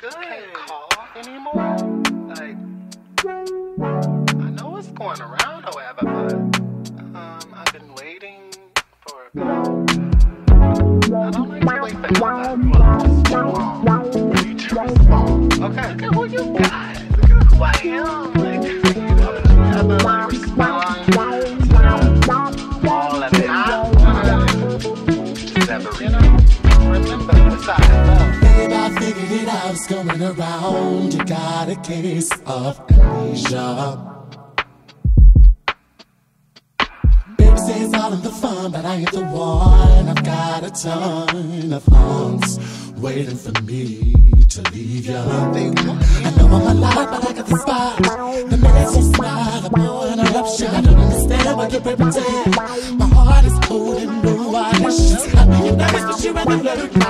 good. Can't call anymore. Like, I know what's going around, however, but I've been waiting for about. I don't like to wait for that long. You too respond. Okay, look at who you got. Look at who I am. Like, you never like respond to all of it. Just never, remember the side love. Babe, I figured it out. It's going around. You got a case of amnesia. Baby says all of the fun, but I ain't the one. I've got a ton of hunks waiting for me to leave ya. I know I'm alive, but I got the spot. The minute you smile, I'm more an eruption. I don't understand why you pretend. My heart is cold and no auditions. I know you're nice, but you rather flirt.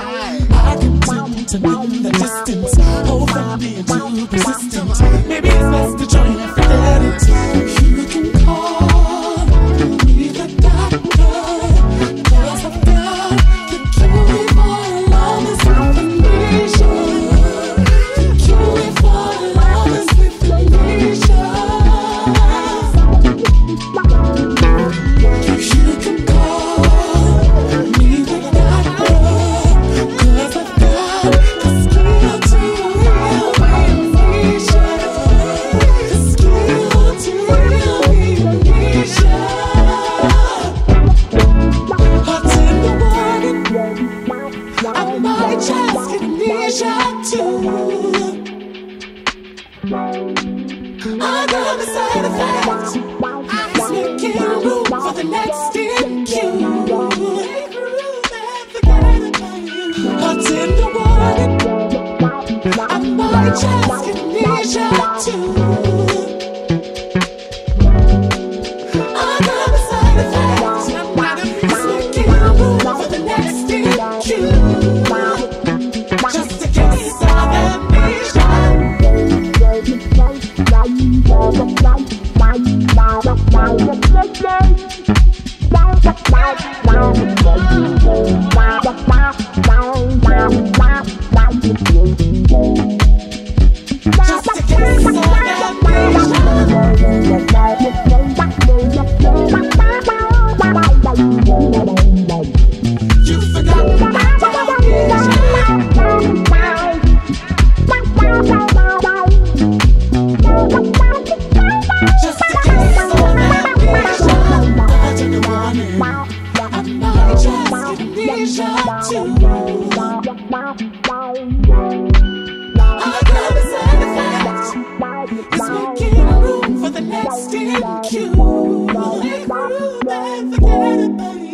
I continue to mean the distance. Oh, from being too persistent. Maybe it's best to join and forget it. You can call me the doctor, 'cause I've got the cure for all this information. The cure for all this information. You can call me the doctor, 'cause I've got the skill to heal my amnesia. The skill to heal my amnesia. Hot in the morning, I might just get amnesia too. I got the side effects. It's making room for the next in queue. Hot in the morning, I might just get amnesia too. I got the side effects. It's making room for the next in queue. Just a case of amnesia. Just a case of you forgot about just a case of amnesia. Hot in the morning, I might just get amnesia too. I got the side effects. It's making room for the next in queue. Forget about it.